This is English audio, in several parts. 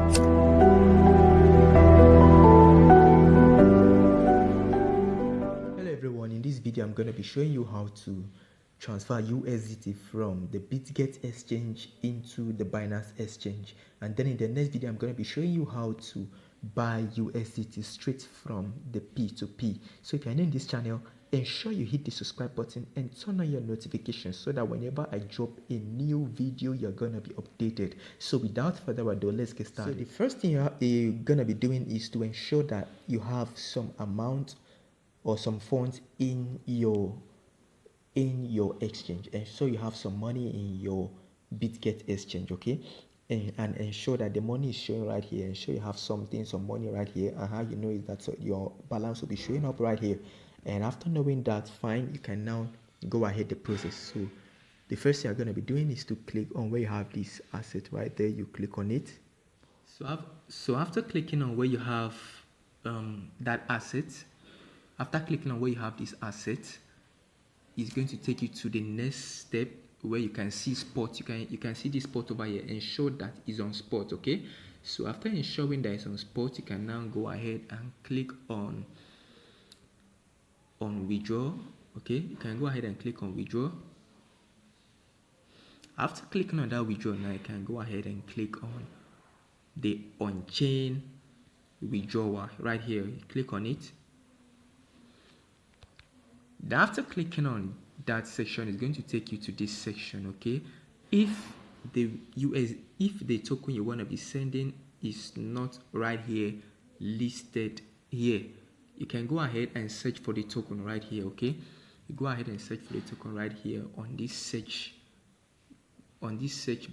Hello everyone, in this video I'm going to be showing you how to transfer USDT from the Bitget exchange into the Binance exchange, and then in the next video I'm going to be showing you how to buy USDT straight from the P2P. So if you're new in this channel, ensure you hit the subscribe button and turn on your notifications so that whenever I drop a new video you're gonna be updated. So without further ado, let's get started. So the first thing you're gonna be doing is to ensure that you have some amount or some funds in your exchange, and so you have some money in your Bitget exchange, okay, and ensure that the money is showing right here. Ensure you have some money right here, and how you know is that your balance will be showing up right here. And after knowing that, fine, you can now go ahead the process. So the first thing you're going to be doing is to click on where you have this asset right there. You click on it. So after clicking on where you have that asset, after clicking on where you have this asset, it's going to take you to the next step where you can see spot. You can see this spot over here. Ensure that is on spot, okay? So after ensuring that it's on spot, you can now go ahead and click on withdraw, okay? You can go ahead and click on withdraw. After clicking on that withdraw, now you can go ahead and click on the on-chain withdrawal right here. You click on it. After clicking on that section, it's going to take you to this section, okay? If the token you want to be sending is not right here listed here, you can go ahead and search for the token right here, okay? You go ahead and search for the token right here on this search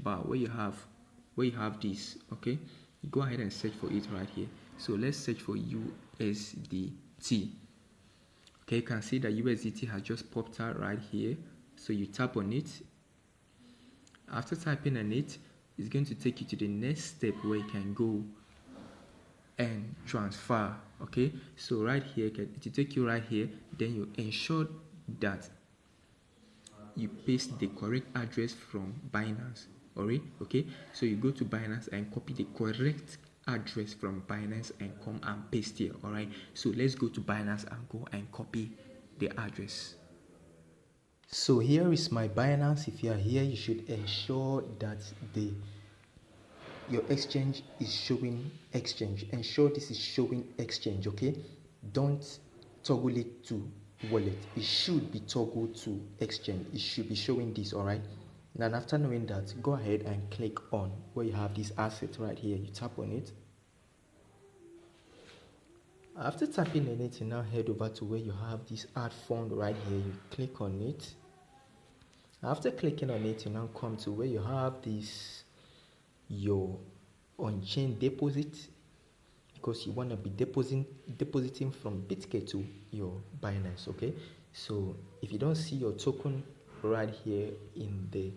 bar where you have this, okay? You go ahead and search for it right here. So let's search for USDT. Okay, you can see that USDT has just popped out right here. So you tap on it. After tapping on it, it's going to take you to the next step where you can go and transfer. Okay, so right here, it will take you right here. Then you ensure that you paste the correct address from Binance. Alright, okay, so you go to Binance and copy the correct address from Binance and come and paste here. All right, so let's go to Binance and go and copy the address. So here is my Binance. If you are here, you should ensure that your exchange is showing exchange. Ensure this is showing exchange, okay? Don't toggle it to wallet. It should be toggled to exchange. It should be showing this. All right, now after knowing that, go ahead and click on where you have this asset right here. You tap on it. After tapping on it, you now head over to where you have this add fund right here. You click on it. After clicking on it, you now come to where you have this your on-chain deposit, because you want to be depositing from Bitget to your Binance, okay? So if you don't see your token right here in the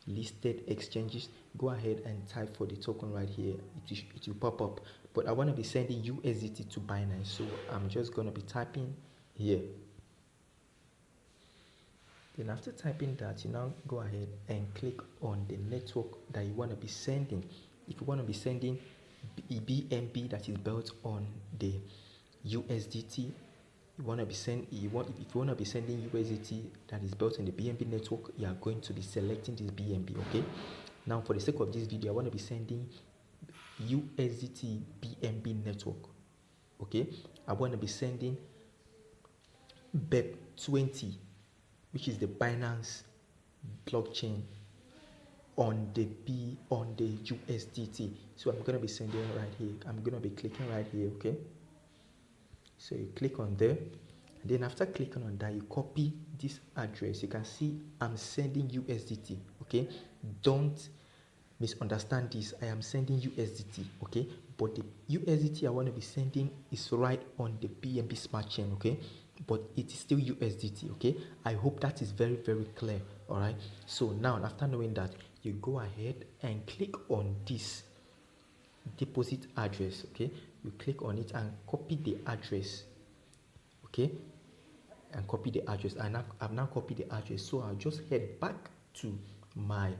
listed exchanges, go ahead and type for the token right here. It will pop up, but I want to be sending USDT to Binance, so I'm just going to be typing here. Then after typing that, you now go ahead and click on the network that you want to be sending. If you want to be sending BNB that is built on the USDT, if you want to be sending USDT that is built on the BNB network, you are going to be selecting this BNB, okay? Now for the sake of this video, I want to be sending USDT BNB network, okay? I want to be sending BEP20, which is the Binance blockchain on the USDT. So I'm going to be sending right here. I'm going to be clicking right here, okay? So you click on there, and then after clicking on that, you copy this address. You can see I'm sending USDT, okay? Don't misunderstand this. I am sending USDT, okay? But the USDT I want to be sending is right on the BNB smart chain, okay? But it is still USDT, okay? I hope that is very, very clear. All right, so now after knowing that, you go ahead and click on this deposit address, okay? You click on it and copy the address, okay? And copy the address. And I've now copied the address, so I'll just head back to my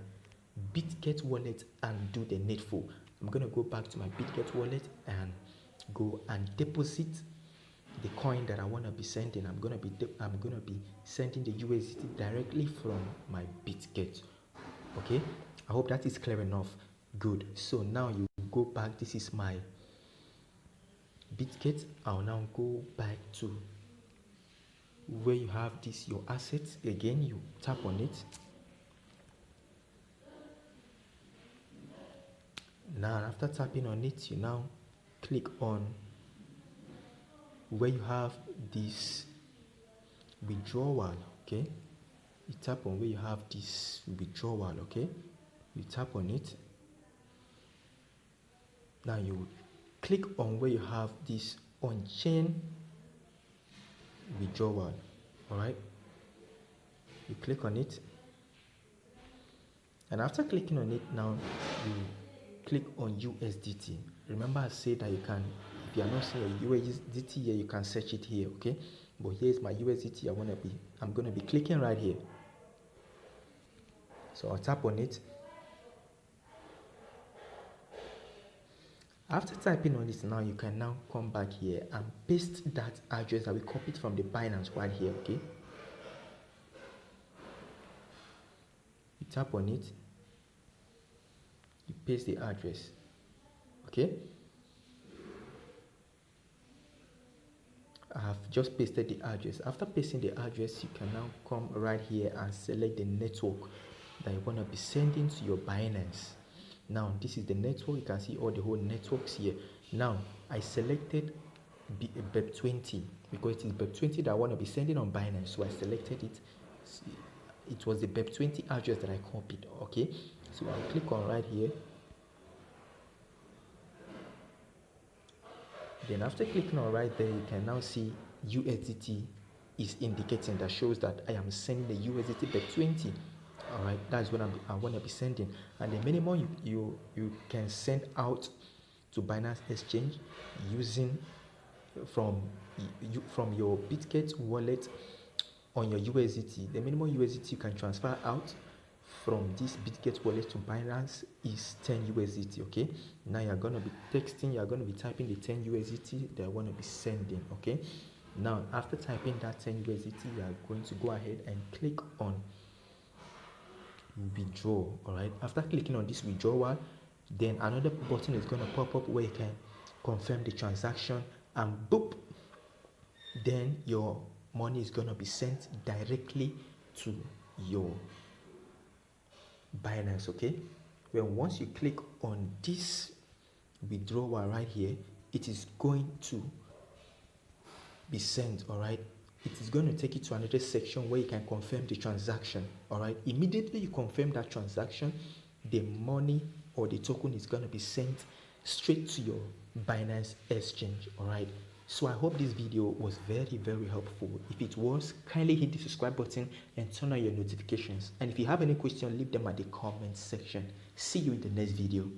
Bitget wallet and do the needful. I'm going to go back to my Bitget wallet and go and deposit the coin that I want to be sending. I'm going to be sending the USDT directly from my Bitget. Okay, I hope that is clear enough. Good. So now you go back. This is my Bitget. I'll now go back to where you have this your assets. Again, you tap on it. Now after tapping on it, you now click on where you have this withdrawal. Okay, you tap on where you have this withdrawal. Okay, you tap on it. Now you click on where you have this on-chain withdrawal. All right, you click on it, and after clicking on it, now you click on USDT. Remember I said that you can, if you are not seeing a USDT here, you can search it here. Okay, but here's my USDT. I'm gonna be clicking right here. So I'll tap on it. After typing on this, now you can now come back here and paste that address that we copied from the Binance right here. Okay, you tap on it, you paste the address. Okay, I have just pasted the address. After pasting the address, you can now come right here and select the network that you want to be sending to your Binance. Now this is the network. You can see all the whole networks here. Now I selected BEP20 because it is BEP20 that I want to be sending on Binance, so I selected it. It was the BEP20 address that I copied. Okay, so I'll click on right here. Then after clicking on right there, you can now see USDT is indicating, that shows that I am sending the USDT BEP20. All right, that's what I want to be sending. And the minimum you can send out to Binance Exchange using from your Bitget wallet on your USDT. The minimum USDT you can transfer out from this Bitget wallet to Binance is 10 USDT. Okay, now you're going to be texting, you're going to be typing the 10 USDT that I want to be sending. Okay, now after typing that 10 USDT, you are going to go ahead and click on withdraw. All right, after clicking on this withdrawal, then another button is going to pop up where you can confirm the transaction, and boop, then your money is going to be sent directly to your Binance. Okay, well, once you click on this withdrawal right here, it is going to be sent. All right, it is going to take you to another section where you can confirm the transaction. All right, immediately you confirm that transaction, the money or the token is going to be sent straight to your Binance exchange. All right, so I hope this video was very, very helpful. If it was, kindly hit the subscribe button and turn on your notifications. And if you have any questions, leave them at the comment section. See you in the next video.